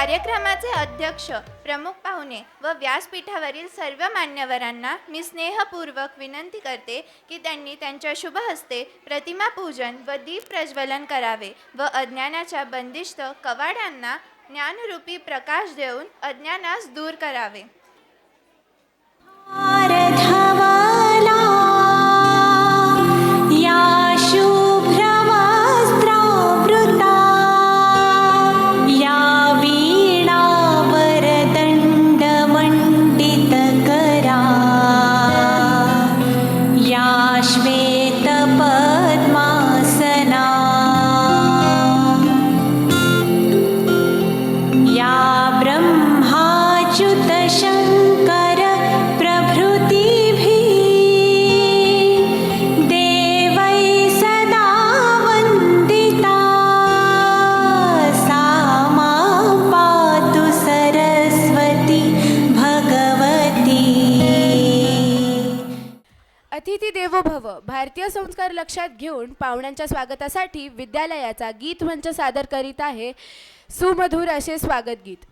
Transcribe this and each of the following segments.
कार्यक्रमाचे अध्यक्ष, प्रमुख पाहुणे व व्यासपीठावरील सर्व मान्यवरांना मी स्नेहपूर्वक विनंती करते की त्यांनी त्यांच्या शुभ हस्ते प्रतिमा पूजन व दीप प्रज्वलन करावे व अज्ञानाच्या बंदिष्ट कवाड्यांना ज्ञानरूपी प्रकाश देऊन अज्ञानास दूर करावे. अतिथी देवो भव भारतीय संस्कार लक्षात घेऊन पाहुण्यांच्या स्वागतासाठी विद्यालयाचा गीत मंच सादर करीत आहे सुमधुर असे स्वागत गीत.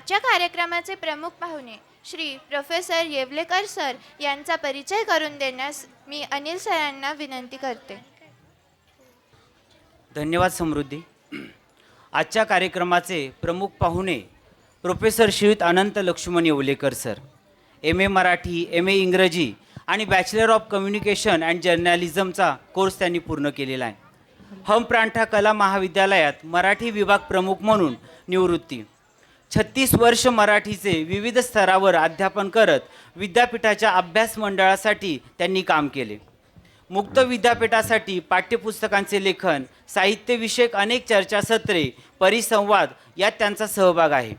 आजच्या कार्यक्रमाचे प्रमुख पाहुणे श्री प्रोफेसर येवलेकर सर यांचा परिचय करून देण्यास मी अनिल सरांना विनंती करते. धन्यवाद समृद्धी. आजच्या कार्यक्रमाचे प्रमुख पाहुणे professor Shriyut Anant Laxman Yevalekar sir. MA Marathi, MA Ingraji आणि बॅचलर ऑफ कम्युनिकेशन अँड जर्नलिझमचा कोर्स त्यांनी पूर्ण केलेला आहे. हम प्रांठा कला महाविद्यालयात मराठी विभाग प्रमुख म्हणून निवृत्ती. 36 वर्ष मराठीचे विविध स्तरावर अध्यापन करत विद्यापीठाच्या अभ्यास मंडळासाठी त्यांनी काम केले. मुक्त विद्यापीठासाठी पाठ्यपुस्तकांचे लेखन, साहित्यविषयक अनेक चर्चासत्रे, परिसंवाद यात त्यांचा सहभाग आहे.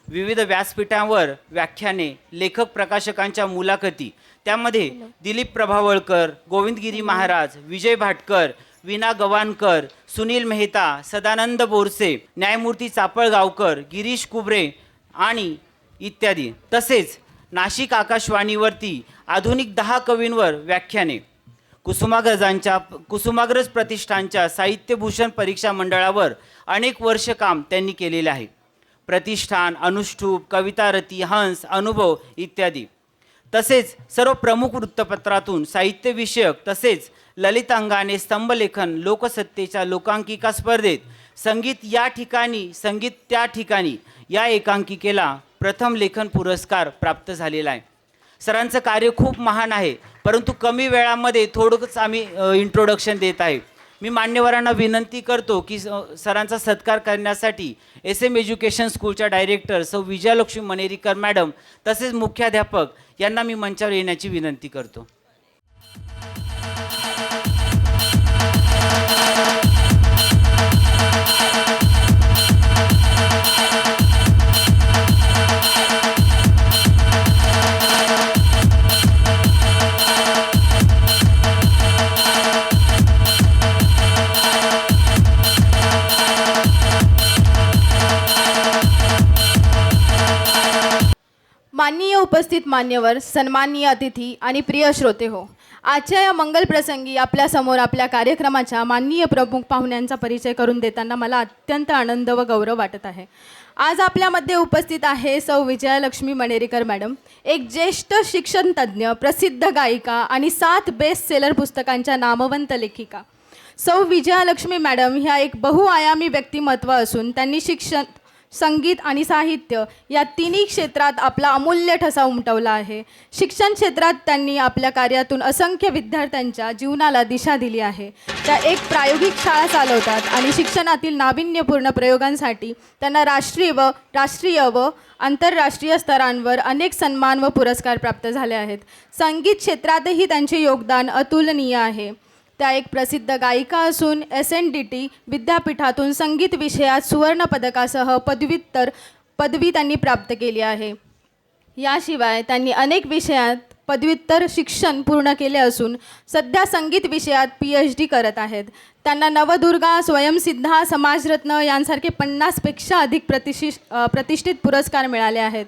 विविध व्यासपीठांवर व्याख्याने, लेखक प्रकाशकांच्या मुलाखती, त्यामध्ये दिलीप प्रभावळकर, गोविंदगिरी महाराज, विजय भाटकर, विना गवाणकर, सुनील मेहता, सदानंद बोरसे, न्यायमूर्ती चापळगावकर, गिरीश कुबरे आणि इत्यादी. तसेच नाशिक आकाशवाणीवरती आधुनिक 10 कवींवर व्याख्याने, कुसुमाग्रज प्रतिष्ठानच्या साहित्यभूषण परीक्षा मंडळावर अनेक वर्ष काम त्यांनी केलेले आहे. प्रतिष्ठान, अनुष्ठूप, कवितारती, हंस, अनुभव इत्यादी. तसेच सर्व प्रमुख वृत्तपत्रातून साहित्यविषयक तसेच ललितांगाने, स्तंभलेखन, लोकसत्तेच्या लोकांकिका स्पर्धेत संगीत या ठिकाणी, संगीत त्या ठिकाणी या एकांकिकेला प्रथम लेखन पुरस्कार प्राप्त झालेला आहे. सरांचं कार्य खूप महान आहे, परंतु कमी वेळामध्ये थोडंच आम्ही इंट्रोडक्शन देत आहे. मी मान्यवरांना विनंती करतो की सरांचा सत्कार करण्यासाठी SM एज्युकेशन स्कूलच्या डायरेक्टर सौ विजयालक्ष्मी मनेरीकर मॅडम तसेच मुख्याध्यापक यांना मी मंचावर येण्याची विनंती करतो. माननीय उपस्थित मान्यवर, सन्माननीय अतिथी आणि प्रिय श्रोते हो, आजच्या या मंगल प्रसंगी आपल्यासमोर आपल्या कार्यक्रमाच्या माननीय प्रमुख पाहुण्यांचा परिचय करून देताना मला अत्यंत आनंद व गौरव वाटत आहे. आज आपल्यामध्ये उपस्थित आहे सौ विजयालक्ष्मी मनेरीकर मॅडम, एक ज्येष्ठ शिक्षण तज्ज्ञ, प्रसिद्ध गायिका आणि 7 बेस्ट सेलर पुस्तकांच्या नामवंत लेखिका. सौ विजयालक्ष्मी मॅडम ह्या एक बहुआयामी व्यक्तिमत्व असून त्यांनी शिक्षण, संगीत आणि साहित्य या तिन्ही क्षेत्रात आपला अमूल्य ठसा उमटवला आहे. शिक्षण क्षेत्रात त्यांनी आपल्या कार्यातून असंख्य विद्यार्थ्यांच्या जीवनाला दिशा दिली आहे. त्या एक प्रायोगिक शाळा चालवतात आणि शिक्षणातील नाविन्यपूर्ण प्रयोगांसाठी त्यांना राष्ट्रीय व आंतरराष्ट्रीय स्तरांवर अनेक सन्मान व पुरस्कार प्राप्त झाले आहेत. संगीत क्षेत्रातही त्यांचे योगदान अतुलनीय आहे. त्या एक प्रसिद्ध गायिका असून SNDT विद्यापीठातून संगीत विषयात सुवर्णपदकासह पदवी त्यांनी प्राप्त केली आहे. याशिवाय त्यांनी अनेक विषयात पदव्युत्तर शिक्षण पूर्ण केले असून सध्या संगीत विषयात PhD करत आहेत. त्यांना नवदुर्गा, स्वयंसिद्धा, समाजरत्न यांसारखे 50पेक्षा अधिक प्रतिष्ठित पुरस्कार मिळाले आहेत.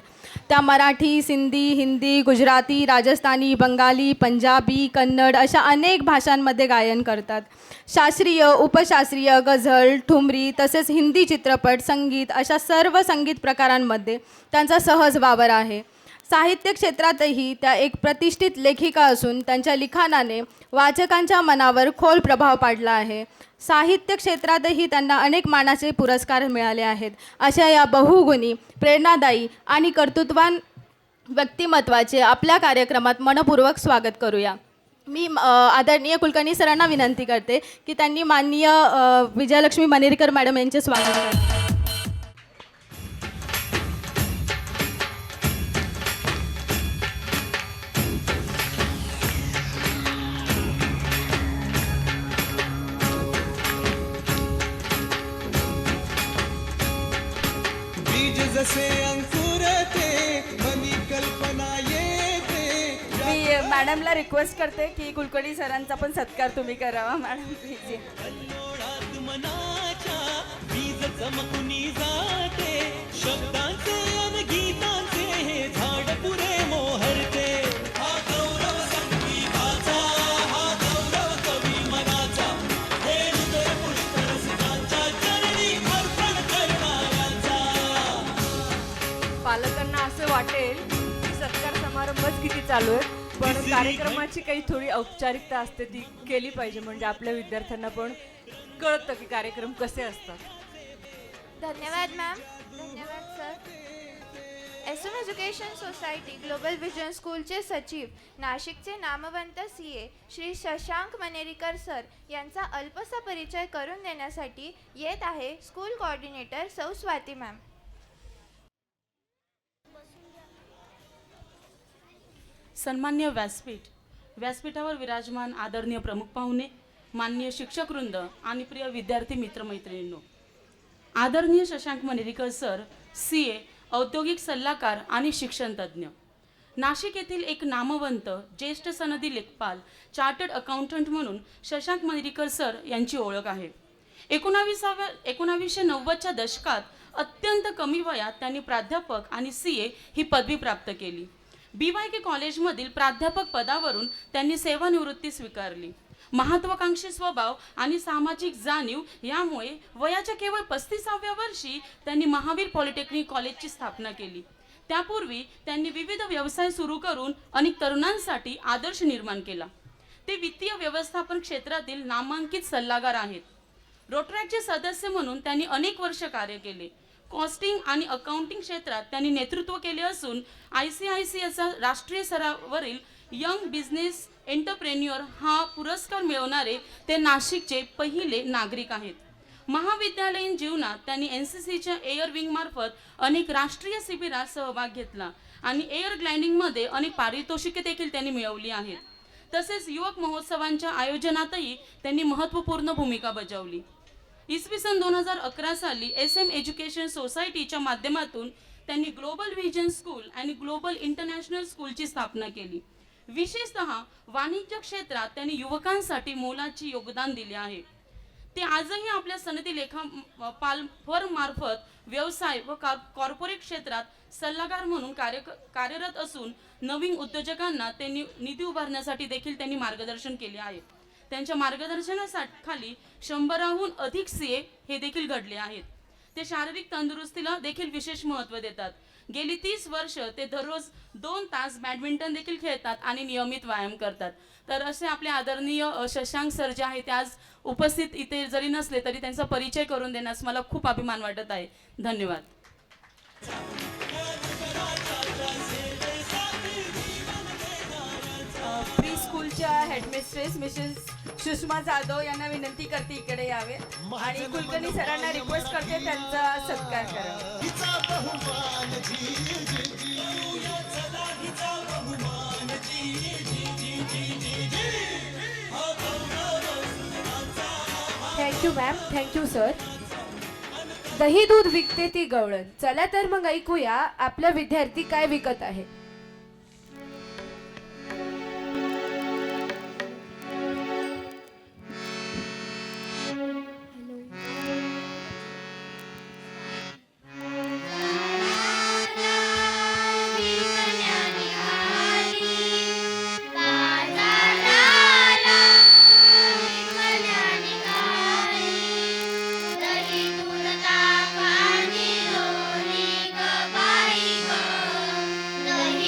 त्या मराठी, सिंधी, हिंदी, गुजराती, राजस्थानी, बंगाली, पंजाबी, कन्नड अशा अनेक भाषांमध्ये गायन करतात. शास्त्रीय, उपशास्त्रीय, गझल, ठुमरी तसेच हिंदी चित्रपट, संगीत अशा सर्व संगीत प्रकारांमध्ये त्यांचा सहज वावर आहे. साहित्य क्षेत्रातही त्या एक प्रतिष्ठित लेखिका असून त्यांच्या लिखाणाने वाचकांच्या मनावर खोल प्रभाव पाडला आहे. साहित्य क्षेत्रातही त्यांना अनेक मानाचे पुरस्कार मिळाले आहेत. अशा या बहुगुणी, प्रेरणादायी आणि कर्तृत्ववान व्यक्तिमत्वाचे आपल्या कार्यक्रमात मनपूर्वक स्वागत करूया. मी आदरणीय कुलकर्णी सरांना विनंती करते की त्यांनी माननीय विजयालक्ष्मी मनेरीकर मॅडम यांचे स्वागत करा. जसे अंकुरते मनी कल्पना येते. मी मॅडमला रिक्वेस्ट करते की कुलकर्णी सरांचा पण सत्कार तुम्ही करावा. Madam please. कल्लोळात मनाच्या वीज चमकुनी जाते, शब्दांचे अन गीतांचे हे झाड पुरे मोहरते. हा गौरव संगीताचा, हा गौरव कवी मनाचा, हे हृदय पुष्कर सुखांच्या चरणी अर्पण करणाऱ्यांचा. सत्कार समारंभच किती चालू आहे, पण कार्यक्रमाची काही थोडी औपचारिकता असते ती केली पाहिजे, म्हणजे आपल्या विद्यार्थ्यांना पण कळतं की कार्यक्रम कसे असतात. धन्यवाद मॅम. धन्यवाद sir. S M education society global vision स्कूलचे सचिव नाशिकचे नामवंत CA श्री शशांक मनेरीकर सर यांचा अल्पसा परिचय करून देण्यासाठी येत आहे स्कूल कोऑर्डिनेटर सौ स्वाती मॅम. सन्मान्य व्यासपीठावर विराजमान आदरणीय प्रमुख पाहुणे, माननीय शिक्षकवृंद आणि प्रिय विद्यार्थी मित्रमैत्रिणींनो, आदरणीय शशांक मनेरीकर सर CA, औद्योगिक सल्लागार आणि शिक्षण तज्ज्ञ, नाशिक येथील एक नामवंत ज्येष्ठ सनदी लेखपाल, चार्टर्ड अकाउंटंट म्हणून शशांक मनेरीकर सर यांची ओळख आहे. 1990च्या दशकात अत्यंत कमी वयात त्यांनी प्राध्यापक आणि CA ही पदवी प्राप्त केली. BYK कॉलेजमधील प्राध्यापक पदावरून त्यांनी सेवानिवृत्ती स्वीकारली. महत्वाकांक्षी स्वभाव आणि सामाजिक जाणीव यामुळे वयाच्या केवळ 35व्या वर्षी त्यांनी महावीर पॉलिटेक्निक कॉलेजची स्थापना केली. त्यापूर्वी त्यांनी विविध व्यवसाय सुरू करून अनेक तरुणांसाठी आदर्श निर्माण केला. ते वित्तीय व्यवस्थापन क्षेत्रातील नामांकित सल्लागार आहेत. रोटरॅक्टचे सदस्य म्हणून त्यांनी अनेक वर्ष कार्य केले. कॉस्टिंग आणि अकाउंटिंग क्षेत्रात त्यांनी नेतृत्व केले असून ICICIचा राष्ट्रीय स्तरावरील यंग बिझनेस एंटरप्रेन्युअर हा पुरस्कार मिळवणारे ते नाशिकचे पहिले नागरिक आहेत. महाविद्यालयीन जीवनात त्यांनी NCCच्या एअर विंगमार्फत अनेक राष्ट्रीय शिबिरात सहभाग घेतला आणि एअर ग्लाइडिंगमध्ये अनेक पारितोषिके देखील त्यांनी मिळवली आहेत. तसेच युवक महोत्सवांच्या आयोजनातही त्यांनी महत्त्वपूर्ण भूमिका बजावली. इसवी सन 2011 साली SM एज्युकेशन सोसायटीच्या माध्यमातून त्यांनी ग्लोबल व्हिजन स्कूल आणि ग्लोबल इंटरनॅशनल स्कूलची स्थापना केली. विशेषतः वाणिज्य क्षेत्रात त्यांनी युवकांसाठी मोलाचे योगदान दिले आहे. ते आजही आपल्या सनदी लेखापाल फर्ममार्फत व्यवसाय व कॉर्पोरेट क्षेत्रात सल्लागार म्हणून कार्यरत असून नवीन उद्योजकांना त्यांनी निधी उभारण्यासाठी देखील त्यांनी मार्गदर्शन केले आहे. त्यांच्या मार्गदर्शनाखाली 100हून अधिक CA हे देखील घडले आहेत. ते शारीरिक तंदुरुस्तीला देखील विशेष महत्त्व देतात. गेली 30 वर्ष ते दररोज 2 तास बॅडमिंटन देखील खेळतात आणि नियमित व्यायाम करतात. तर असे आपले आदरणीय शशांक सर जे आहे ते आज उपस्थित इथे जरी नसले तरी त्यांचा परिचय करून देण्यास मला खूप अभिमान वाटत आहे. धन्यवाद. प्री स्कूलच्या हेडमिस्ट्रेस मिसेस सुषमा जाधव यांना विनंती करते इकडे यावे आणि कुलकर्णी सरांना रिक्वेस्ट करते त्यांचा सत्कार करावा. Thank you ma'am. Thank you sir. दही दूध विकते ती गवळण. चला तर मग ऐकूया आपला विद्यार्थी काय विकत आहे. दही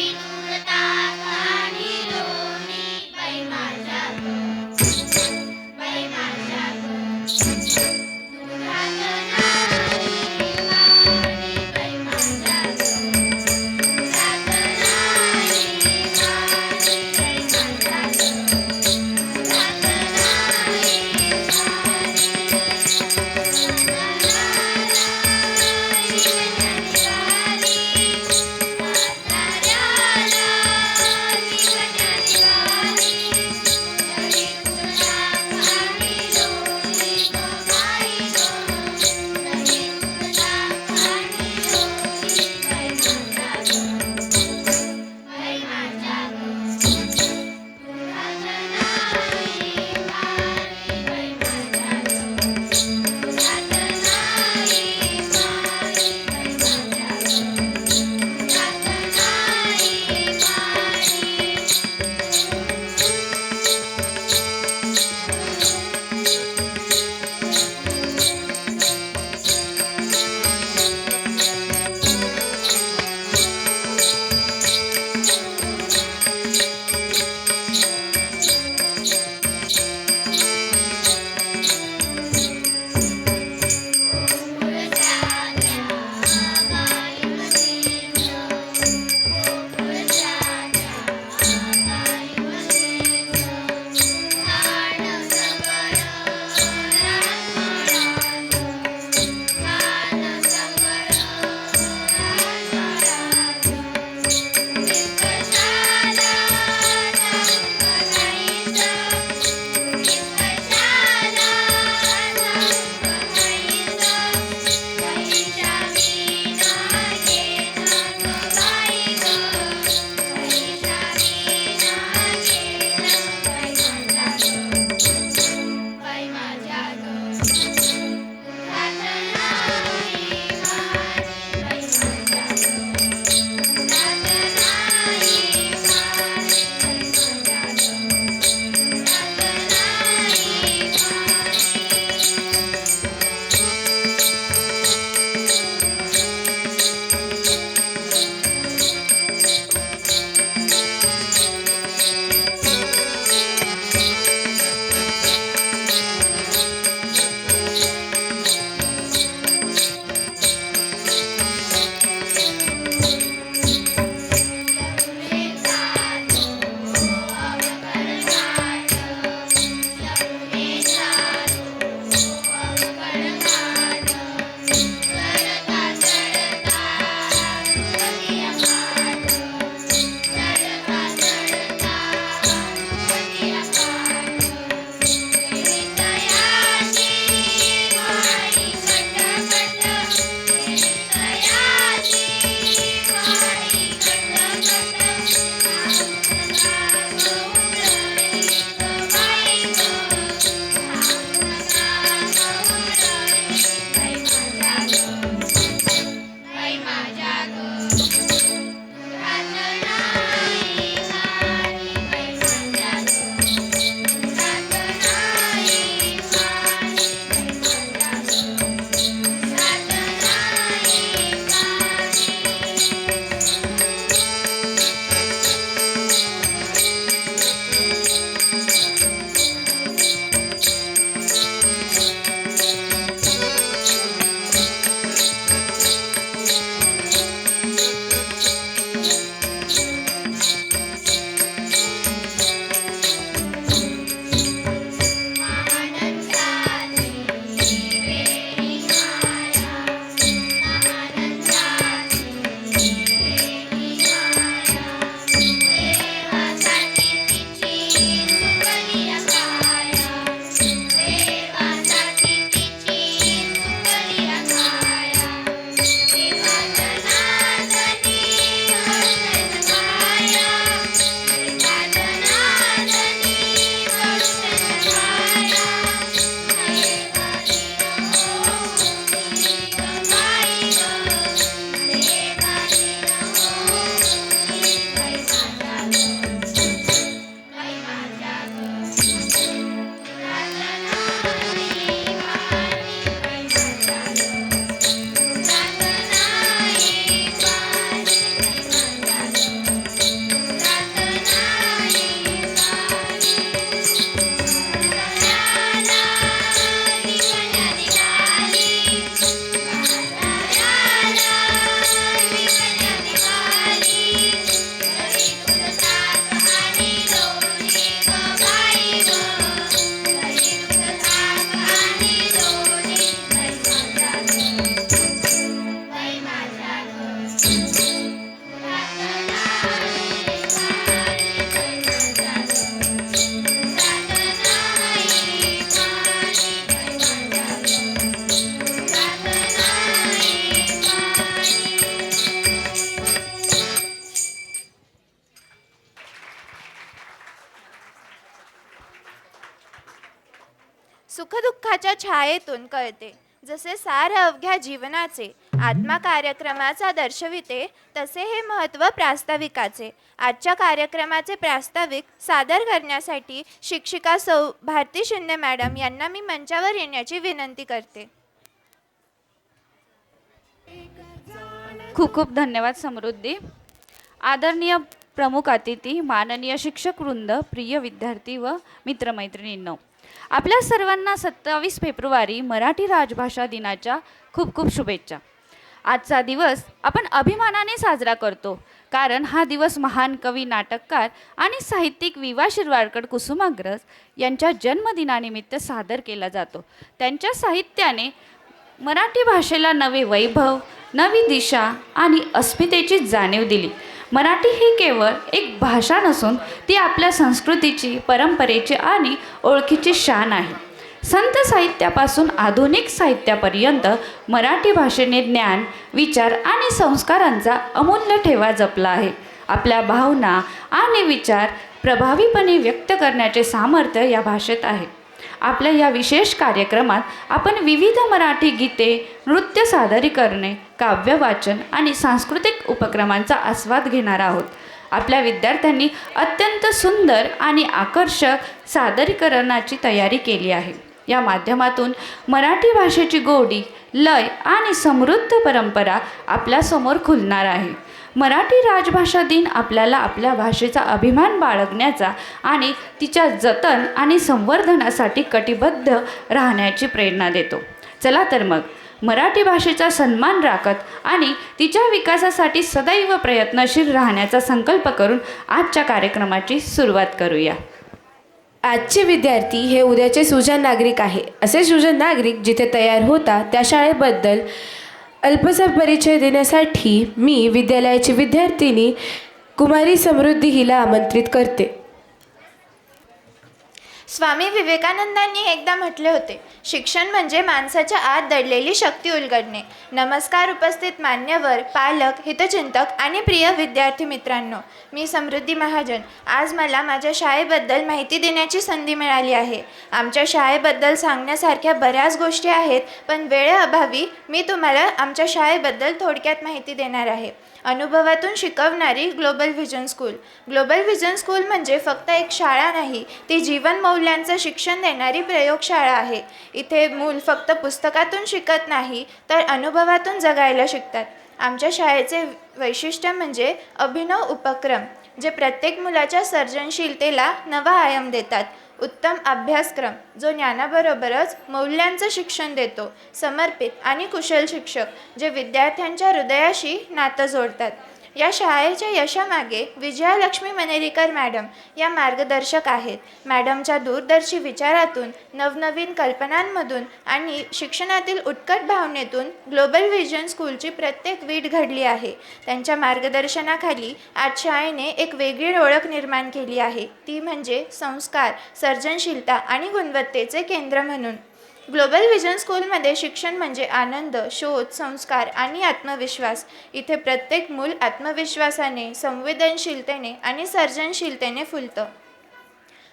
सुखदुःखाच्या छायेतून कळते. जसे सार अवघ्या जीवनाचे आत्मा कार्यक्रमाचा दर्शविते, तसे हे महत्त्व प्रास्ताविकाचे. आजच्या कार्यक्रमाचे प्रास्ताविक सादर करण्यासाठी शिक्षिका सौ भारती शिंदे मॅडम यांना मी मंचावर येण्याची विनंती करते. खूप खूप धन्यवाद समृद्धी. आदरणीय प्रमुख अतिथी, माननीय शिक्षक वृंद, प्रिय विद्यार्थी व मित्रमैत्रिणींनो, आपल्या सर्वांना 27 फेब्रुवारी मराठी राजभाषा दिनाच्या खूप खूप शुभेच्छा. आजचा दिवस आपण अभिमानाने साजरा करतो, कारण हा दिवस महान कवी, नाटककार आणि साहित्यिक वि.वा. शिरवाडकर कुसुमाग्रज यांच्या जन्मदिनानिमित्त सादर केला जातो. त्यांच्या साहित्याने मराठी भाषेला नवे वैभव, नवी दिशा आणि अस्मितेची जाणीव दिली. मराठी ही केवळ एक भाषा नसून ती आपल्या संस्कृतीची, परंपरेची आणि ओळखीची शान आहे. संत साहित्यापासून आधुनिक साहित्यापर्यंत मराठी भाषेने ज्ञान, विचार आणि संस्कारांचा अमूल्य ठेवा जपला आहे. आपल्या भावना आणि विचार प्रभावीपणे व्यक्त करण्याचे सामर्थ्य या भाषेत आहे. आपल्या या विशेष कार्यक्रमात आपण विविध मराठी गीते, नृत्य सादरीकरणे, काव्य वाचन आणि सांस्कृतिक उपक्रमांचा आस्वाद घेणार आहोत. आपल्या विद्यार्थ्यांनी अत्यंत सुंदर आणि आकर्षक सादरीकरणाची तयारी केली आहे. या माध्यमातून मराठी भाषेची गोडी, लय आणि समृद्ध परंपरा आपल्यासमोर खुलणार आहे. मराठी राजभाषा दिन आपल्याला आपल्या भाषेचा अभिमान बाळगण्याचा आणि तिच्या जतन आणि संवर्धनासाठी कटिबद्ध राहण्याची प्रेरणा देतो. चला तर मग मराठी भाषेचा सन्मान राखत आणि तिच्या विकासासाठी सदैव प्रयत्नशील राहण्याचा संकल्प करून आजच्या कार्यक्रमाची सुरुवात करूया. आजचे विद्यार्थी हे उद्याचे सुजाण नागरिक आहे. असे सुजाण नागरिक जिथे तयार होता त्या शाळेबद्दल अल्पसा परिचय देण्यासाठी मी विद्यालयाची विद्यार्थिनी कुमारी समृद्धी हिला आमंत्रित करते. स्वामी विवेकानंदांनी एकदा म्हटले होते, शिक्षण म्हणजे माणसाच्या आत दडलेली शक्ती उलगडणे. नमस्कार उपस्थित मान्यवर, पालक, हितचिंतक आणि प्रिय विद्यार्थी मित्रांनो, मी समृद्धी महाजन. आज मला माझ्या शाळेबद्दल माहिती देण्याची संधी मिळाली आहे. आमच्या शाळेबद्दल सांगण्यासारख्या बऱ्याच गोष्टी आहेत, पण वेळेअभावी मी तुम्हाला आमच्या शाळेबद्दल थोडक्यात माहिती देणार आहे. अनुभवातून शिकवणारी global vision school. Global vision school म्हणजे फक्त एक शाळा नाही, ती जीवन मौल्यांचं शिक्षण देणारी प्रयोगशाळा आहे. इथे मूल फक्त पुस्तकातून शिकत नाही, तर अनुभवातून जगायला शिकतात. आमच्या शाळेचे वैशिष्ट्य म्हणजे अभिनव उपक्रम, जे प्रत्येक मुलाच्या सर्जनशीलतेला नवा आयाम देतात. उत्तम अभ्यासक्रम, जो ज्ञानाबरोबरच मौल्यांचं शिक्षण देतो. समर्पित आणि कुशल शिक्षक, जे विद्यार्थ्यांच्या हृदयाशी नातं जोडतात. या शाळेच्या यशामागे विजयालक्ष्मी मनेरीकर मॅडम या मार्गदर्शक आहेत. मॅडमच्या दूरदर्शी विचारातून, नवनवीन कल्पनांमधून आणि शिक्षणातील उत्कट भावनेतून ग्लोबल व्हिजन स्कूलची प्रत्येक वीट घडली आहे. त्यांच्या मार्गदर्शनाखाली आज शाळेने एक वेगळी ओळख निर्माण केली आहे, ती म्हणजे संस्कार, सर्जनशीलता आणि गुणवत्तेचे केंद्र म्हणून. ग्लोबल व्हिजन स्कूलमध्ये शिक्षण म्हणजे आनंद, शोध, संस्कार आणि आत्मविश्वास. इथे प्रत्येक मूल आत्मविश्वासाने, संवेदनशीलतेने आणि सर्जनशीलतेने फुलतं.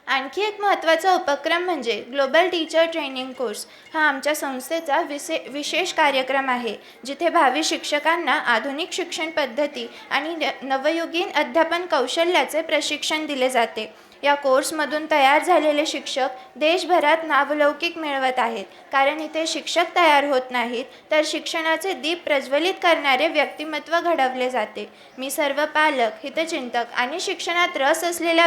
आणखी एक महत्त्वाचा उपक्रम म्हणजे ग्लोबल टीचर ट्रेनिंग कोर्स. हा आमच्या संस्थेचा विशेष कार्यक्रम आहे, जिथे भावी शिक्षकांना आधुनिक शिक्षण पद्धती आणि नवयुगीन अध्यापन कौशल्याचे प्रशिक्षण दिले जाते. या कोर्समधून तयार झालेले शिक्षक देशभरात नावलौकिक मिळवत आहेत, कारण इथे शिक्षक तयार होत नाहीत, तर शिक्षणाचे दीप प्रज्वलित करणारे व्यक्तिमत्व घडवले जाते. मी सर्व पालक, हितचिंतक आणि शिक्षणात रस असलेल्या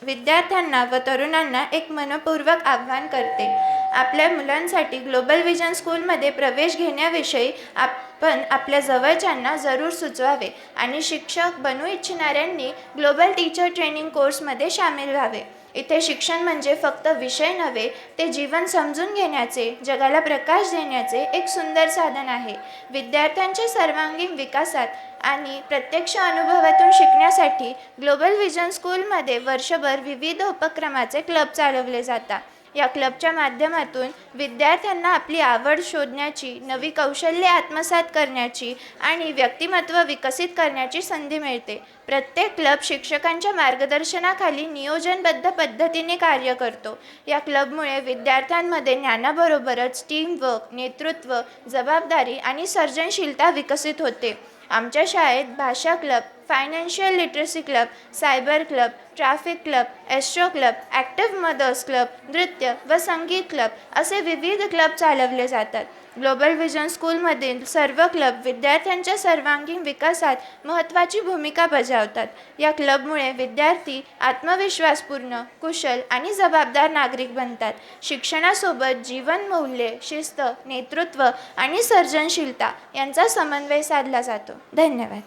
विद्यार्थ्यांना व तरुणांना एक मनपूर्वक आव्हान करते. आपल्या मुलांसाठी ग्लोबल व्हिजन स्कूलमध्ये प्रवेश घेण्याविषयी आपण आपल्या जवळच्यांना जरूर सुचवावे आणि शिक्षक बनू इच्छिणाऱ्यांनी ग्लोबल टीचर ट्रेनिंग कोर्समध्ये सामील व्हावे. इथे शिक्षण म्हणजे फक्त विषय नव्हे, ते जीवन समजून घेण्याचे, जगाला प्रकाश देण्याचे एक सुंदर साधन आहे. विद्यार्थ्यांच्या सर्वांगीण विकासात आणि प्रत्यक्ष अनुभवातून शिकण्यासाठी ग्लोबल व्हिजन स्कूलमध्ये वर्षभर विविध उपक्रमाचे क्लब चालवले जातात. या क्लबच्या माध्यमातून विद्यार्थ्यांना आपली आवड शोधण्याची, नवी कौशल्ये आत्मसात करण्याची आणि व्यक्तिमत्व विकसित करण्याची संधी मिळते. प्रत्येक क्लब शिक्षकांच्या मार्गदर्शनाखाली नियोजनबद्ध पद्धतीने कार्य करतो. या क्लबमुळे विद्यार्थ्यांमध्ये ज्ञानाबरोबरच टीमवर्क, नेतृत्व, जबाबदारी आणि सर्जनशीलता विकसित होते. आमच्या शाळेत भाषा club, financial literacy club, cyber club, traffic club, astro club, active mothers club, नृत्य व संगीत क्लब असे विविध क्लब चालवले जातात. ग्लोबल विजन स्कूलमधील सर्व क्लब विद्यार्थ्यांच्या सर्वांगीण विकासात महत्त्वाची भूमिका बजावतात. या क्लबमुळे विद्यार्थी आत्मविश्वासपूर्ण, कुशल आणि जबाबदार नागरिक बनतात. शिक्षणासोबत जीवनमौल्ये, शिस्त, नेतृत्व आणि सर्जनशीलता यांचा समन्वय साधला जातो. धन्यवाद.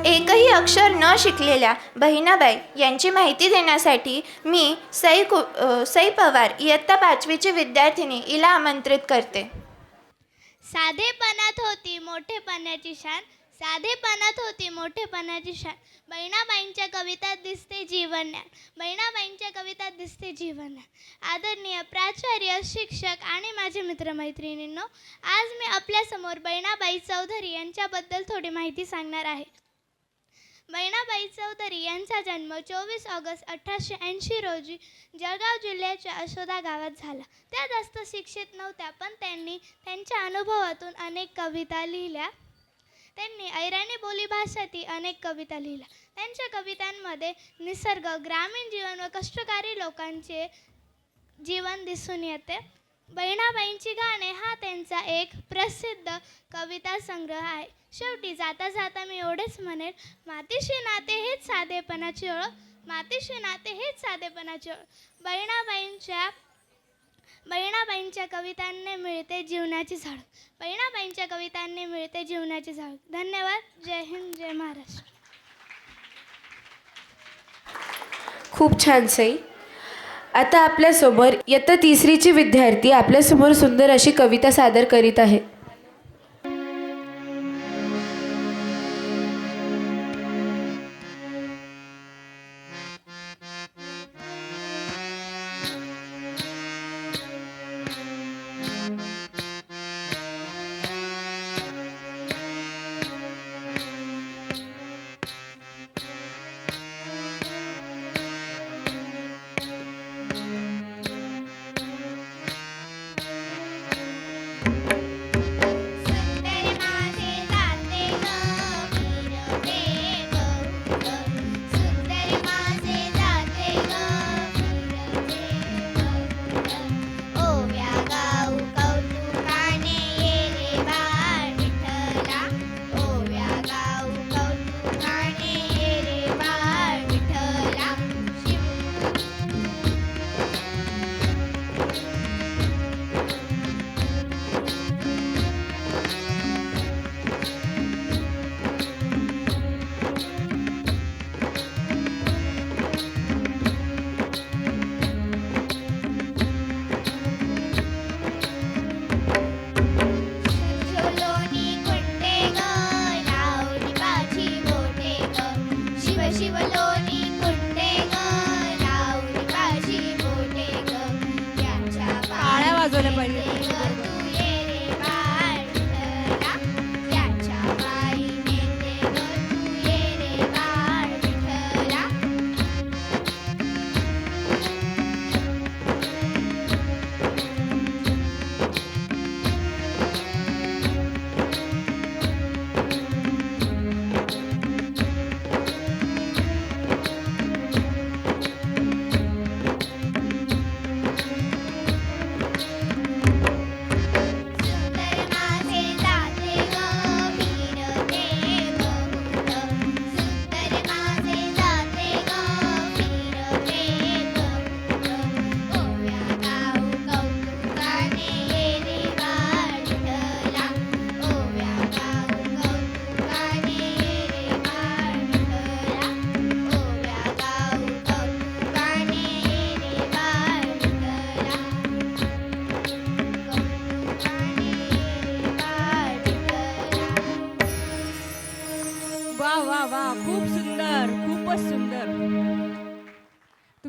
एकही अक्षर न शिकलेल्या बहिणाबाई यांची माहिती देण्यासाठी मी सई पवार इयत्ता 5वीची विद्यार्थिनी हिला आमंत्रित करते. साधेपणात होती मोठेपणाची शान, साधेपणात होती मोठेपणाची शान. बहिणाबाईंच्या कवितात दिसते जीवनज्ञान, बहिणाबाईंच्या कवितात दिसते जीवनज्ञान. आदरणीय प्राचार्य, शिक्षक आणि माझे मित्रमैत्रिणींनो, आज मी आपल्यासमोर बहिणाबाई चौधरी यांच्याबद्दल थोडी माहिती सांगणार आहे. बहिणाबाई चौधरी यांचा जन्म 24 ऑगस्ट 1880 रोजी जळगाव जिल्ह्याच्या अशोदा गावात झाला. त्या जास्त शिक्षित नव्हत्या, पण त्यांनी त्यांच्या अनुभवातून अनेक कविता लिहिल्या. त्यांनी अहिराणी बोलीभाषेतील अनेक कविता लिहिल्या. त्यांच्या कवितांमध्ये निसर्ग, ग्रामीण जीवन व कष्टकरी लोकांचे जीवन दिसून येते. बहिणाबाईंची गाणे हा त्यांचा एक प्रसिद्ध कविता संग्रह आहे. शेवटी जाता जाता मी एवढेच म्हणेन, मातीशी नाते हेच साधेपणाची ओळख, मातीशी नाते हेच साधेपणाची ओळख. बहिणाबाईंच्या कवितांनी मिळते जीवनाची झळक, बहिणाबाईंच्या कवितांनी मिळते जीवनाची झळक. धन्यवाद. जय हिंद, जय महाराष्ट्र. खूप छान सई. आता आपल्यासमोर इयत्ता 3रीची विद्यार्थी आपल्यासमोर सुंदर अशी कविता सादर करीत आहे.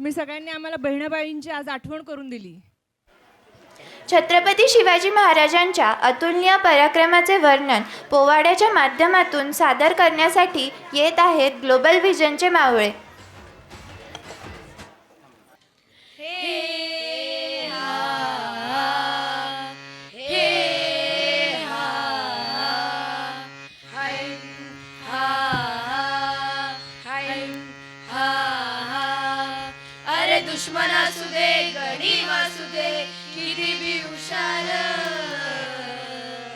तुम्ही सगळ्यांनी आम्हाला बहिणाबाईंची आज आठवण करून दिली. छत्रपती शिवाजी महाराजांच्या अतुलनीय पराक्रमाचे वर्णन पोवाड्याच्या माध्यमातून सादर करण्यासाठी येत आहेत ग्लोबल व्हिजनचे मावळे. अरे दुश्मन असू दे गणिम असू दे किती बी हुशार,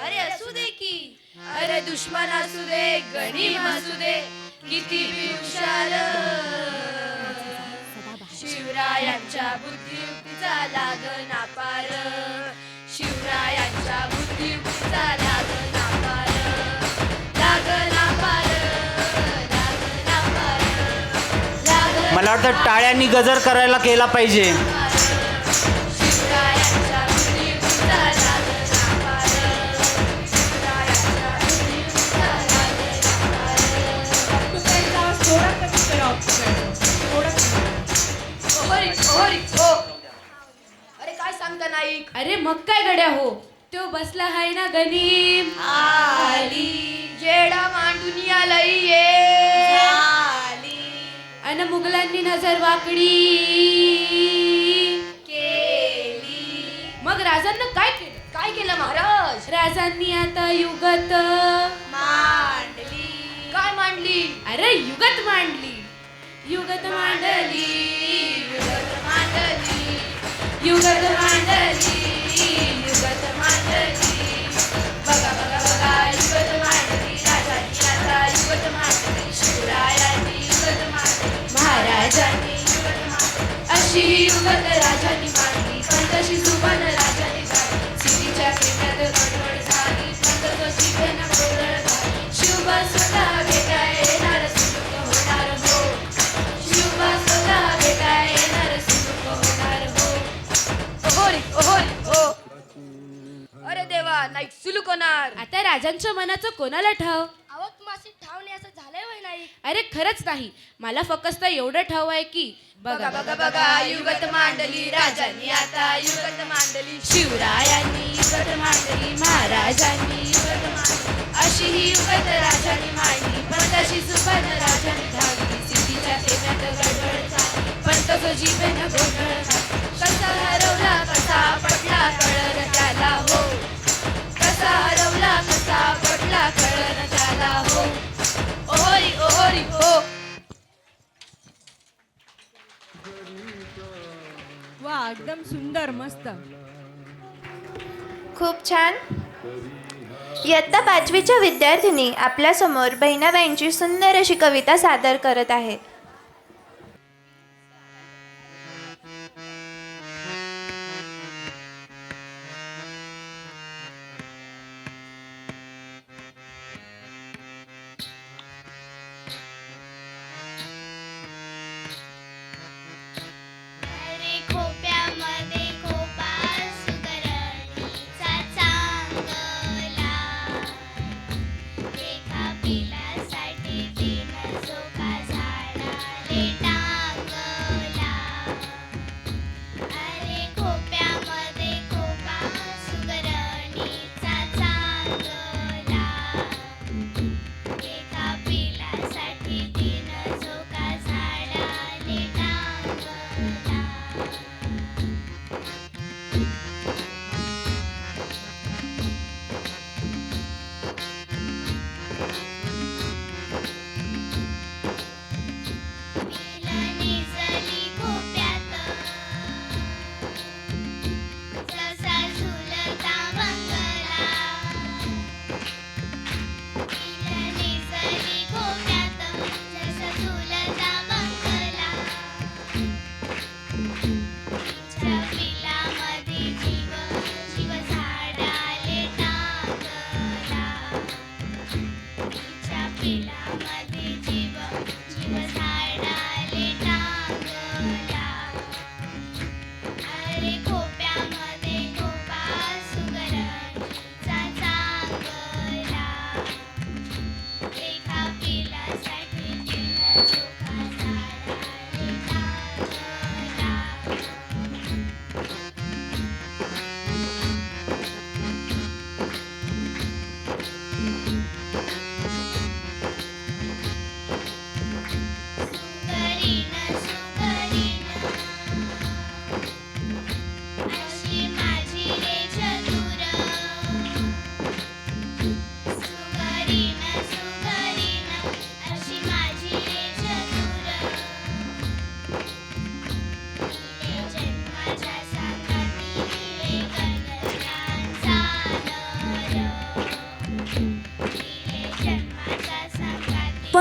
अरे असू दे की, अरे दुश्मन असू दे गणिम असू दे किती बी हुशार, शिवरायांच्या बुद्धियुक्तीचा लागना पार, शिवरायांच्या बुद्धियुक्तीचा लागना पार, लागना पार, लागना पार, लागना मला वाटतं टाळ्यांनी गजर करायला केला पाहिजे. शिवरायांच्या बुद्धियुक्तीचा लागना पार, शिवरायांच्या बुद्धियुक्तीचा लागना पार. अरे काय सांगता नाईक? अरे मग काय गड्या हो, तो बसला हाय ना गणिम आली जेडा मांडून आलई ये झाली अन मुघलांनी नजर वाकडी केली. मग राजांना काय केलं? काय केलं महाराज? राजांनी आता युगत मांडली. काय मांडली? अरे युगत मांडली, युगत मांडली, युगत मांडली, युगत मांडली, युगत मांडली. बघा बघा बघा युगत मांडली, राजांनी आता युगत मांडली, शिवरायांनी युगत मांडली, महाराजांनी युगत मांडली, अशी युगत राजांनी मांडली, पण तशी जुबान राजांनी काढली, सिटीच्या प्रेमात गडबड झाली, पण तशी पेन गोंधळ झाली, शिवबा स्वतः भेटाय येणार सुख होणार हो, शिवबा स्वतः भेटाय येणार सुख होणार हो. ओहोरी ओहोरी हो. अरे देवा नाईक सुलूक होणार. आता राजांच्या मनाचं कोणाला ठाव? आवक मासी ठावणे असं झालंय वय नाही. अरे खरंच नाही, मला फक्त एवढं ठाव आहे की बघा बघा बघा युगत मांडली, राजांनी आता युगत मांडली, शिवरायांनी युगत मांडली, महाराजांनी युगत मांडली, अशी ही युगत राजांनी मांडली, पण तशी सुबन राजांनी धावली, सिद्धीच्या प्रेमात गडबड झाली, पण तसं जीवन गोंधळ झाली, कसा हरवला कसा पटला कळण त्याला हो, कसा हरवला कसा पटला कळण त्याला हो. ओहोरी ओहोरी हो. वा एकदम सुंदर मस्त. खूप छान. इयत्ता 5वीच्या विद्यार्थिनी आपल्यासमोर बहिणाबाईंची सुंदर अशी कविता सादर करत आहेत. अरे खोप्यामध्ये खोपा सुगरणीचा चांगला, एका पिलासाठी तीन झोका झाडा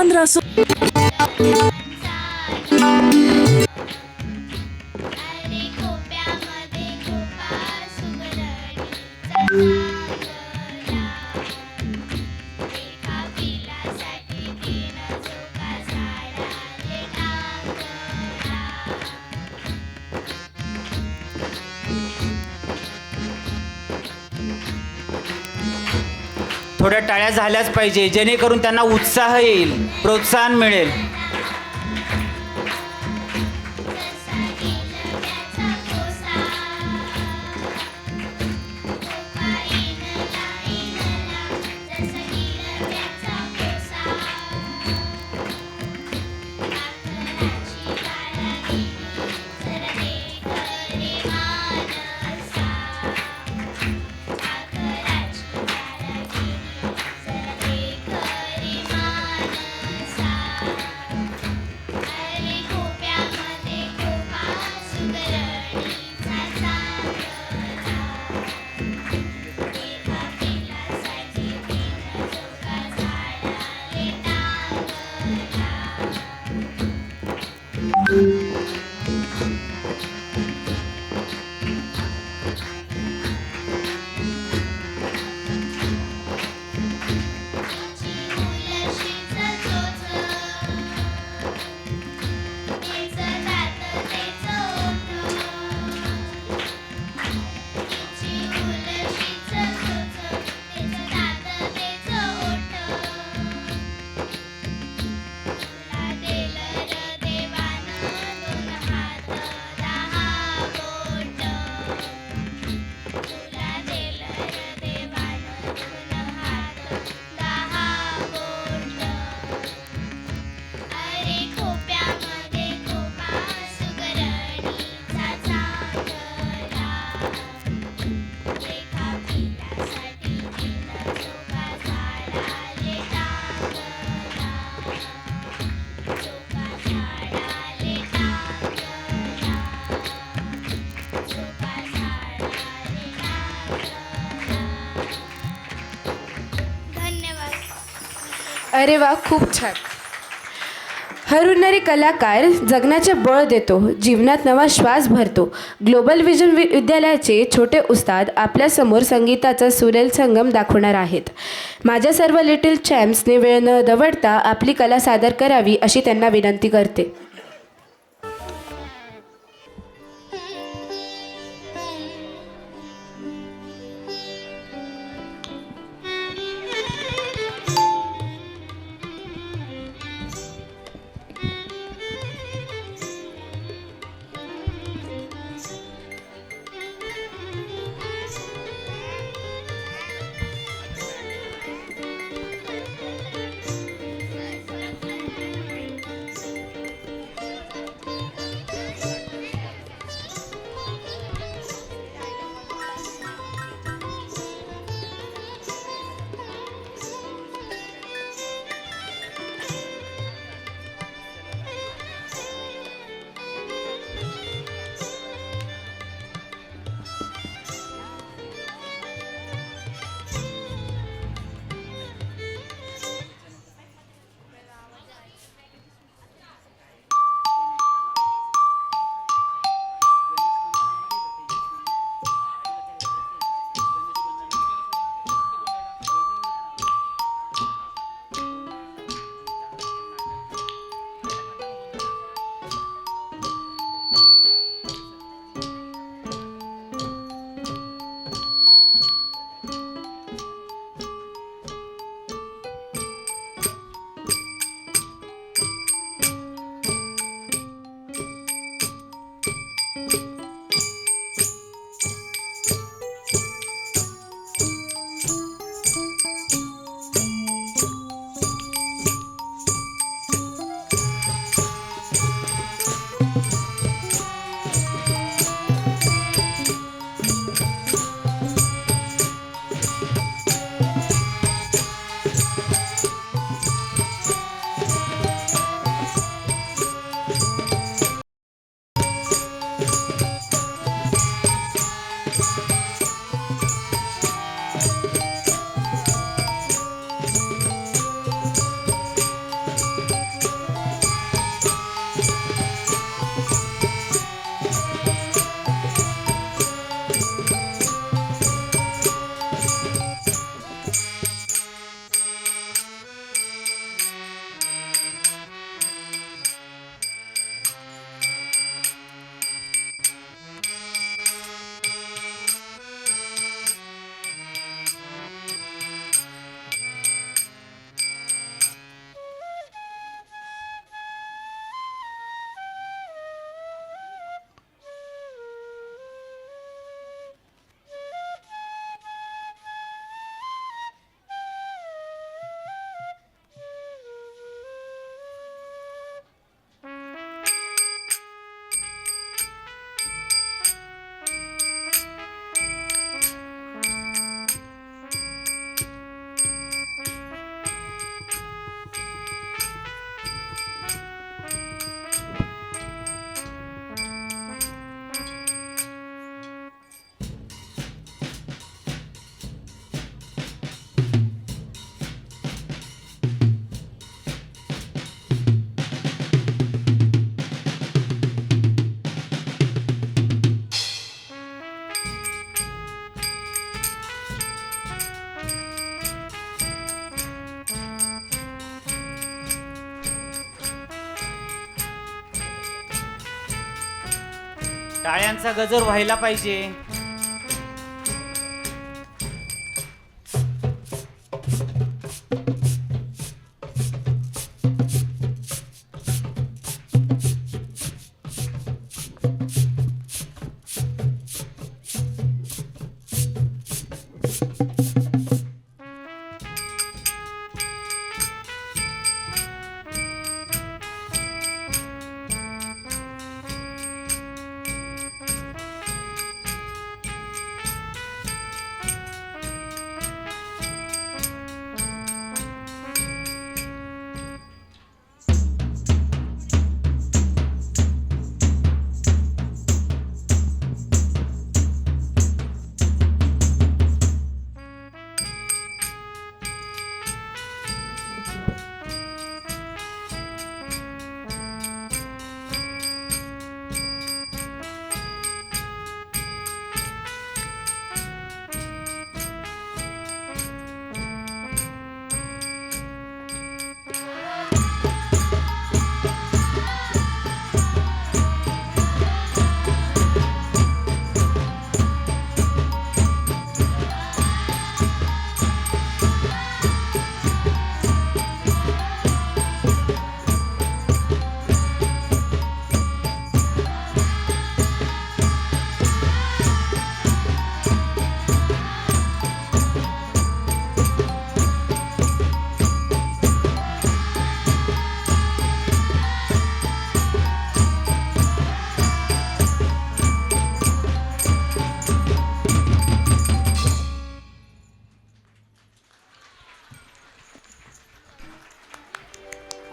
1500 अरे खोप्यामध्ये खोपा सुगरणीचा एका पिलासाठी तीन चोका झाडाले टांगला. थोड्या टाळ्या झाल्याच पाहिजे, जेणेकरून त्यांना उत्साह येईल, प्रोत्साहन मिळेल. जसा गेला त्याचा कोसा खोपा इनला इनला जसा गेला त्याचा कोसा आकराची बाळागिरी जरा दे करे मानसा आकराची बाळागिरी जरा दे करे मानसा अरे खोप्यामध्ये खोपा सुगरणीचा चांगला एका पिलासाठी तीन चोका झाडाले टांगला. तिची मुलशीच चोच तिचं दात तिचं ओठ तिची मुलशीच चोच तिचं दात तिचं ओठ तुला दिलं र देवानं दोन हात 10 बोट तुला दिलं र देवानं दोन हात 10 बोट अरे खोप्यामध्ये खोपा सुगरणीचा चांगला एका पिलासाठी तीन चोका झाडाले टांगला चोका झाडाले टांगला चोका झाडाले टांगला. धन्यवाद. अरे वा, खूप छान. हरवणारे कलाकार जगण्याचे बळ देतो, जीवनात नवा श्वास भरतो. ग्लोबल विजन विद्यालयाचे छोटे उस्ताद आपल्यासमोर संगीताचा सुरेल संगम दाखवणार आहेत. माझ्या सर्व लिटिल चॅम्प्सने वेळ न दवडता आपली कला सादर करावी अशी त्यांना विनंती करते. टाळ्यांचा गजर व्हायला पाहिजे.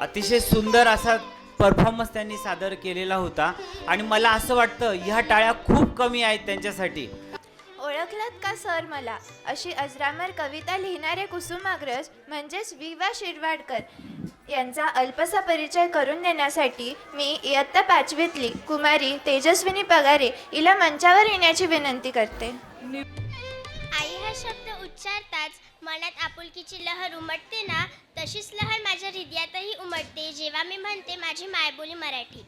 अतिशय सुंदर असा परफॉर्मन्स त्यांनी सादर केलेला होता आणि मला असं वाटतं ह्या टाळ्या खूप कमी आहेत त्यांच्यासाठी. ओळखलात का सर मला? अशी अजरामर कविता लिहिणारे कुसुमाग्रज म्हणजेच विवा शिरवाडकर यांचा अल्पसा परिचय करून देण्यासाठी मी इयत्ता 5वीतली कुमारी तेजस्विनी पगारे हिला मंचावर येण्याची विनंती करते. आई हा शब्द उच्चारताच मनात आपुलकीची लहर उमटते ना, तशीच लहर माझ्या हृदयातही उमटते जेव्हा मी म्हणते माझी मायबोली मराठी.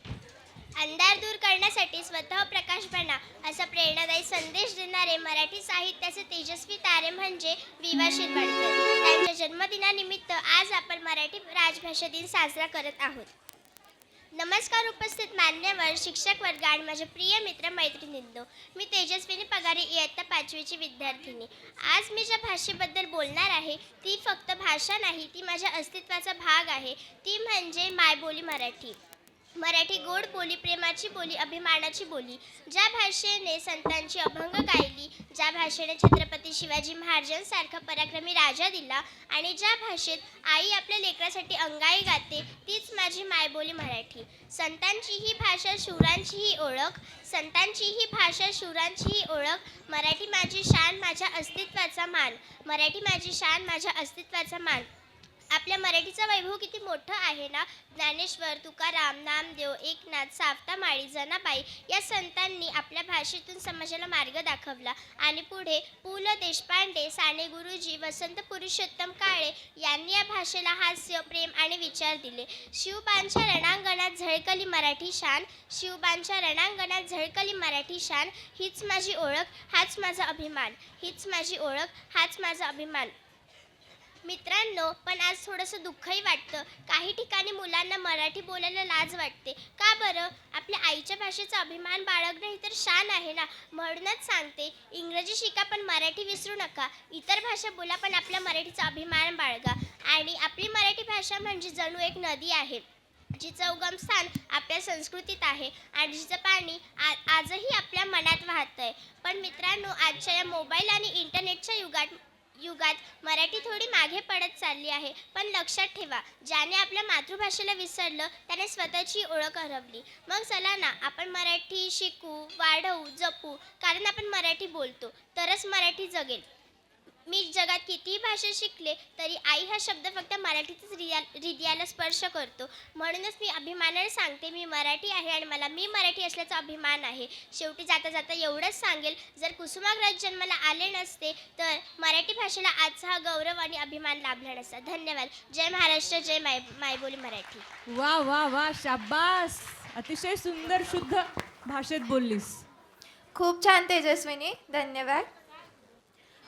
अंधार दूर करण्यासाठी स्वतः प्रकाश बना असा प्रेरणादायी संदेश देणारे मराठी साहित्याचे तेजस्वी तारे म्हणजे विवा शिरवाडकर. त्यांच्या जन्मदिनानिमित्त आज आपण मराठी राजभाषा दिन साजरा करत आहोत. नमस्कार उपस्थित मान्यवर, शिक्षक वर्ग आणि माझे प्रिय मित्र मैत्रिणींनो. मी तेजस्विनी पगारे इयत्ता 5वीची विद्यार्थिनी. आज मी ज्या भाषेबद्दल बोलणार आहे ती फक्त भाषा नाही, ती माझ्या अस्तित्वाचा भाग आहे. ती म्हणजे मायबोली मराठी. मराठी गोड बोली, प्रेमाची बोली, अभिमानाची बोली. ज्या भाषेने संतांची अभंग गायली, ज्या भाषेने छत्रपती शिवाजी महाराजांसारखा पराक्रमी राजा दिला आणि ज्या भाषेत आई आपल्या लेकरासाठी अंगाई गाते, तीच माझी मायबोली मराठी. संतांची ही भाषा, शूरांचीही ओळख. संतांची ही भाषा, शूरांचीही ओळख. मराठी माझी शान, माझ्या अस्तित्वाचा मान. मराठी माझी शान, माझ्या अस्तित्वाचा मान. आपल्या मराठीचा वैभव किती मोठं आहे ना. ज्ञानेश्वर, तुकाराम, नामदेव, एकनाथ, सावता माळी, जनाबाई या संतांनी आपल्या भाषेतून समाजाला मार्ग दाखवला आणि पुढे पु ल देशपांडे, साने गुरुजी, वसंत पुरुषोत्तम काळे यांनी या भाषेला हास्य, प्रेम आणि विचार दिले. शिवबांच्या रणांगणात झळकली मराठी शान. शिवबांच्या रणांगणात झळकली मराठी शान. हीच माझी ओळख, हाच माझा अभिमान. हीच माझी ओळख, हाच माझा अभिमान. मित्रांनो, पण आज थोडंसं दुःखही वाटतं. काही ठिकाणी मुलांना मराठी बोलायला लाज वाटते. का बरं? आपल्या आईच्या भाषेचा अभिमान बाळगणं ही तर शान आहे ना. म्हणूनच सांगते, इंग्रजी शिका पण मराठी विसरू नका. इतर भाषा बोला पण आपल्या मराठीचा अभिमान बाळगा. आणि आपली मराठी भाषा म्हणजे जणू एक नदी आहे, जिचं उगमस्थान आपल्या संस्कृतीत आहे आणि जिचं पाणी आजही आपल्या मनात वाहतंय. पण मित्रांनो, आजच्या या मोबाईल आणि इंटरनेटच्या युगात मराठी थोडी मागे पडत चालली आहे. पण लक्षात ठेवा, ज्याने आपल्या मातृभाषेला विसरलं त्याने स्वतःची ओळख हरवली. मग चला ना, आपण मराठी शिकू, वाढवू, जपू. कारण आपण मराठी बोलतो तरच मराठी जगेल. मी जगात कितीही भाषा शिकले तरी आई हा शब्द फक्त मराठीतच हृदयाला स्पर्श करतो. म्हणूनच मी अभिमानाने सांगते, मी मराठी आहे आणि मला मी मराठी असल्याचा अभिमान आहे. शेवटी जाता जाता एवढंच सांगेल, जर कुसुमाग्रज जन्माला आले नसते तर मराठी भाषेला आजचा हा गौरव आणि अभिमान लाभला नसता. धन्यवाद. जय महाराष्ट्र, जय मायबोली मराठी. वा वा वा, शाबास. अतिशय सुंदर शुद्ध भाषेत बोललीस. खूप छान तेजस्विनी, धन्यवाद.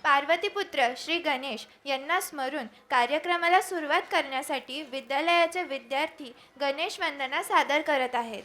पार्वतीपुत्र श्री गणेश यांना स्मरून कार्यक्रमाला सुरुवात करण्यासाठी विद्यालयाचे विद्यार्थी गणेश वंदना सादर करत आहेत.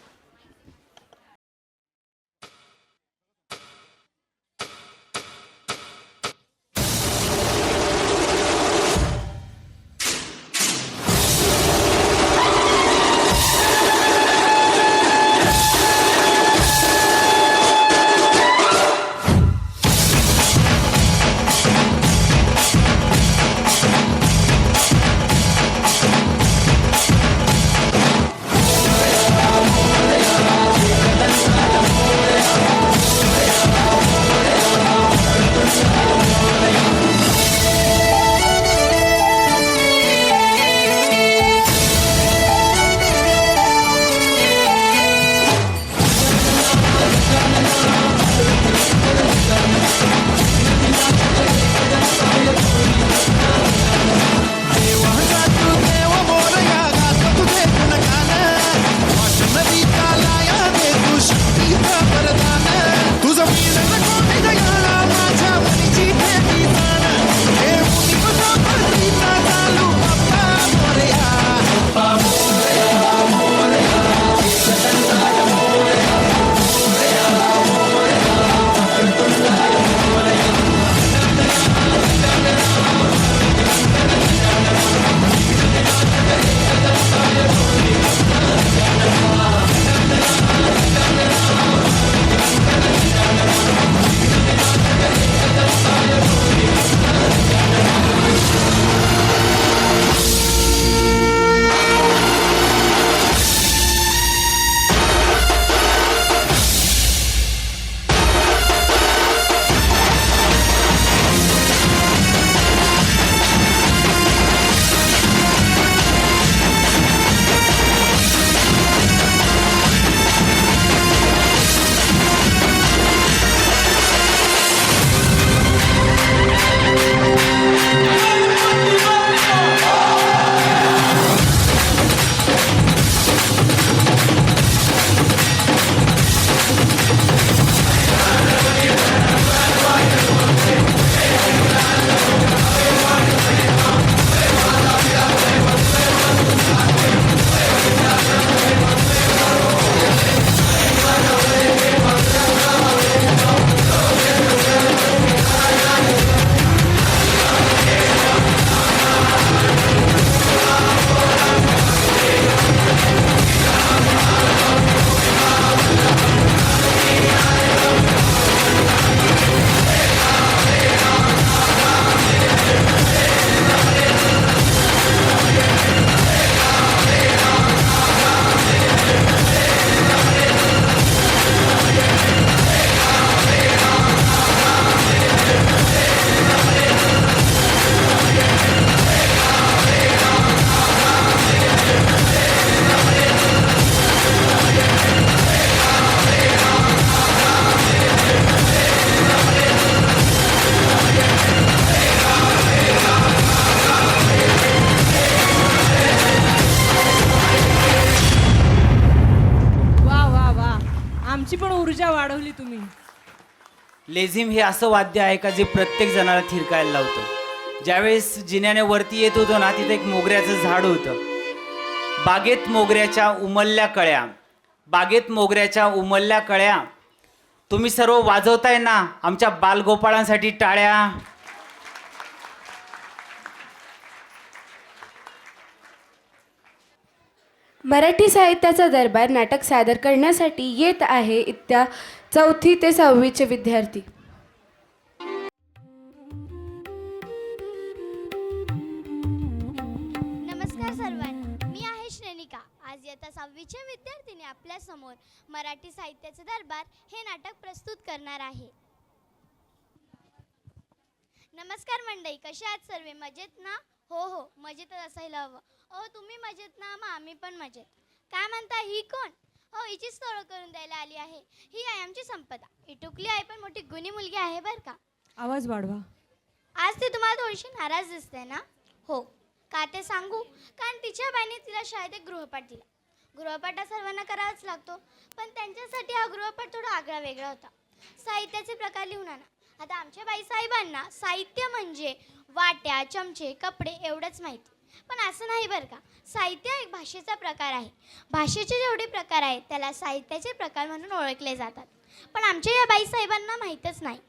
वाढवली तुम्ही. लेझिम हे असं वाद्य आहे का जे प्रत्येक जणाला थिरकायला लावतं. ज्यावेळेस जिन्याने वरती येत होतो ना, तिथे एक मोगऱ्याचं झाड होतं. बागेत मोगऱ्याच्या उमलल्या कळ्या, बागेत मोगऱ्याच्या उमलल्या कळ्या. तुम्ही सर्व वाजवताय ना आमच्या बालगोपाळांसाठी टाळ्या. मराठी साहित्याचा दरबार नाटक सादर करण्यासाठी येत आहे इत्या 4थी ते 6वीचे विद्यार्थी. नमस्कार सर्वांना, मी आहे श्रेणिका. आज इयत्ता 6वीच्या विद्यार्थीने आपल्या समोर मराठी साहित्याचे दरबार हे नाटक प्रस्तुत करणार आहे. नमस्कार मंडळी, कसे आहात सर्व? मजेत ना? हो हो, मजेतच असायला हवं. ओ तुम्ही मजेत ना? मग आम्ही पण मजेत. काय म्हणता, ही कोण? हो, हिचीच ओळख करून द्यायला आली आहे. ही आहे आमची संपदा. ही टुकली आहे पण मोठी गुणी मुलगी आहे बरं का. आवाज वाढवा. आज ती तुम्हाला थोडीशी नाराज दिसते ना? हो, का ते सांगू? कारण तिच्या बाईने तिला शाळेत एक गृहपाठ दिला. गृहपाठ हा सर्वांना करावाच लागतो, पण त्यांच्यासाठी हा गृहपाठ थोडा आगळा वेगळा होता. साहित्याचे प्रकार लिहून आणा. आता आमच्या बाईसाहेबांना साहित्य म्हणजे वाट्या, चमचे, कपडे एवढंच माहिती. पण असं नाही बरं का. साहित्य एक भाषेचा प्रकार आहे. भाषेचे जेवढे प्रकार आहेत त्याला साहित्याचे प्रकार म्हणून ओळखले जातात. पण आमच्या या बाईसाहेबांना माहीतच नाही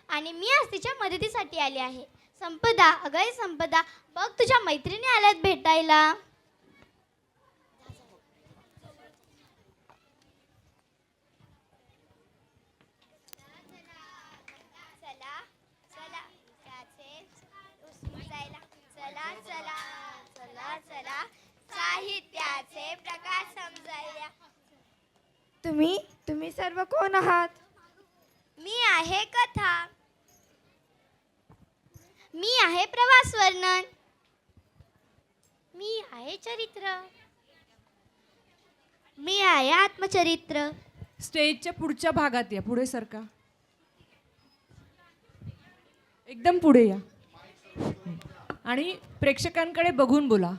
आणि मी आज तिच्या मदतीसाठी आले आहे. संपदा, अगं संपदा, बघ तुझ्या मैत्रिणी आल्यात भेटायला. साहित्याचे प्रकार समजायला. तुम्ही सर्व कोण आहात? मी आहे कथा, मी आहे प्रवास वर्णन, मी आहे चरित्र, मी आहे आत्मचरित्र. स्टेजच्या पुढच्या भागात या, पुढे सरका, एकदम पुढे या आणि प्रेक्षकांकडे बघून बोला.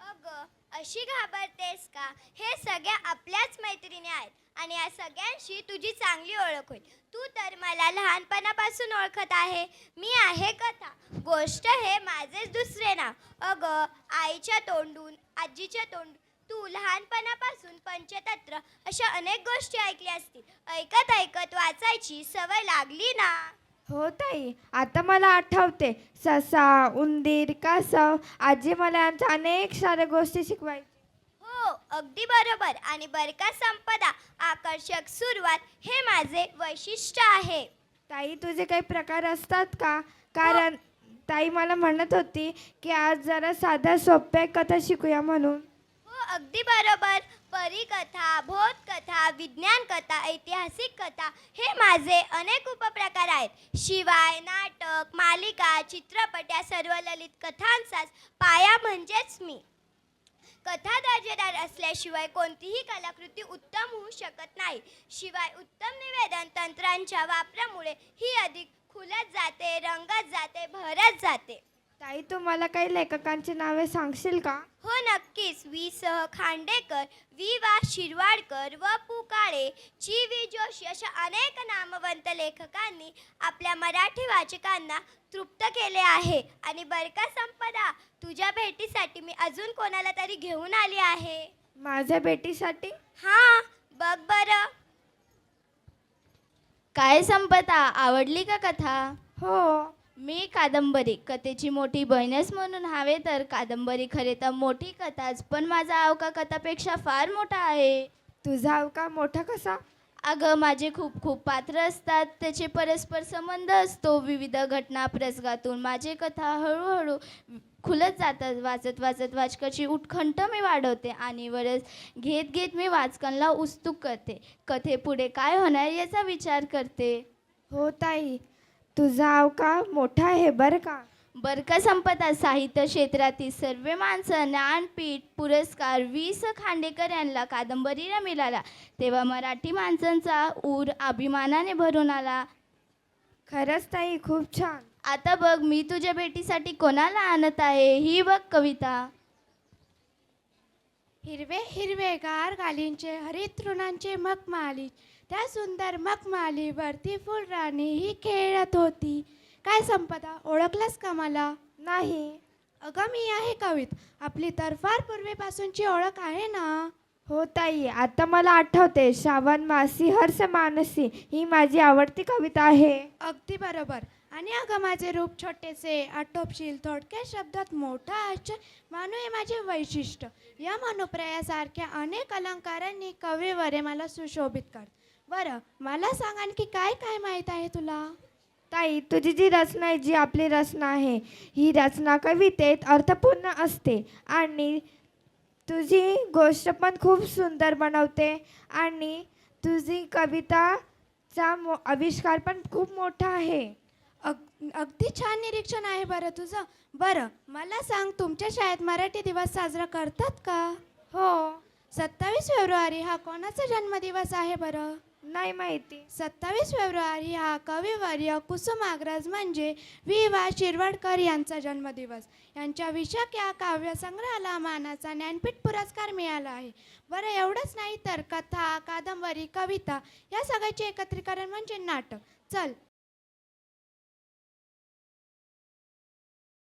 अगं अशी घाबरतेस का? हे सगळ्या आपल्याच मैत्रिणी आहेत आणि या सगळ्यांशी तुझी चांगली ओळख होईल. तू तर मला लहानपणापासून ओळखत आहे. मी आहे कथा. गोष्ट हे माझेच दुसरे नाव. अगं आईच्या तोंडून, आजीच्या तोंडून तू लहानपणापासून पंचतंत्र अशा अनेक गोष्टी ऐकल्या असतील. ऐकत ऐकत वाचायची सवय लागली ना. हो ताई, आता मला आठवते. ससा, उंदीर, कासव, आजी मला यांच्या अनेक साऱ्या गोष्टी शिकवायची. हो, अगदी बरोबर. आणि बरं का संपदा, आकर्षक सुरुवात हे माझे वैशिष्ट्य आहे. ताई, तुझे काही प्रकार असतात का? कारण ताई मला म्हणत होती की आज जरा साध्या सोप्या कथा शिकूया म्हणून. हो, अगदी बरोबर. परीकथा, बोधकथा, विज्ञान कथा, ऐतिहासिक कथा हे माझे अनेक उपप्रकार आहेत. शिवाय नाटक, मालिका, चित्रपट या सर्व ललित कथांचाच पाया म्हणजेच मी. कथा दर्जेदार असल्याशिवाय कोणतीही कलाकृती उत्तम होऊ शकत नाही. शिवाय उत्तम निवेदन तंत्रांच्या वापरामुळे ही अधिक खुलत जाते, रंगत जाते, भरत जाते. ताई, तू मला काही लेखकांची नावे सांगशील का? हो, नक्कीच. वि. स. खांडेकर, वि. वा. शिरवाडकर, व. पु. काळे, चि. वि. जोशी अशा अनेक नामवंत लेखकांनी आपल्या मराठी वाचकांना तृप्त केले आहे. आणि बरं का संपदा, तुझ्या भेटीसाठी मी अजून कोणाला तरी घेऊन आली आहे. माझ्या भेटीसाठी? हां, बघ बरं. काय संपदा, आवडली का कथा? हो. मी कादंबरी, कथेची मोठी बहीणच म्हणून हवे तर कादंबरी खरे तर मोठी कथाच, पण माझा अवका कथापेक्षा फार मोठा आहे. तुझा अवका मोठा कसा? अगं माझे खूप खूप पात्र असतात, त्याचे परस्पर संबंध असतो. विविध घटना प्रसंगातून माझे कथा हळूहळू खुलत जातात. वाचत वाचत वाचकाची उत्कंठ मी वाढवते आणि वरच घेत घेत मी वाचकांना उत्सुक करते. कथेपुढे काय होणार याचा विचार करते. हो ताई, तुझा अवका मोठा आहे बरं का. बरं का संपदा, साहित्य क्षेत्रातील सर्व माणसं ज्ञानपीठ पुरस्कार वि. स. खांडेकर यांना कादंबरीला मिळाला तेव्हा मराठी माणसांचा ऊर अभिमानाने भरून आला. खरंच ताई, खूप छान. आता बघ मी तुझ्या भेटीसाठी कोणाला आणत आहे, ही बघ कविता. हिरवे हिरवेगार गालींचे हरित तृणांचे मखमाली, त्या सुंदर मखमालीवरती फुलराणी ही खेळत होती. काय संपदा, ओळखलंस का मला? नाही. अगं मी आहे कवित. आपली तर फार पूर्वीपासूनची ओळख आहे ना. हो ताई, आता मला आठवते. श्रावण मासी हर्ष मानसी ही माझी आवडती कविता आहे. अगदी बरोबर. आणि अगं माझे रूप छोटेसे, आटोपशील, थोडक्या शब्दात मोठा आश्चर्य मानू हे माझे वैशिष्ट्य. या मनुप्रयासारख्या अनेक अलंकारांनी कविवरे मला सुशोभित करतात. बरं, मला सांग आणखी काय काय माहीत आहे तुला? ताई, तुझी जी रचना आहे, जी आपली रचना आहे, ही रचना कवितेत अर्थपूर्ण असते आणि तुझी गोष्ट पण खूप सुंदर बनवते आणि तुझी कविताचा आविष्कार पण खूप मोठा आहे. अगदी छान निरीक्षण आहे बरं तुझं. बरं, मला सांग, तुमच्या शाळेत मराठी दिवस साजरा करतात का? हो. 27 फेब्रुवारी हा कोणाचा जन्मदिवस आहे बरं? नाही माहिती. 27 फेब्रुवारी हा कविवर्य कुसुमाग्रज म्हणजे वि. शिरवाडकर यांचा जन्मदिवस. यांच्या विशाख या काव्यसंग्रहाला मानाचा ज्ञानपीठ पुरस्कार मिळाला आहे. बरं एवढंच नाही तर कथा, कादंबरी, कविता या सगळ्याचे एकत्रीकरण म्हणजे नाटक. चल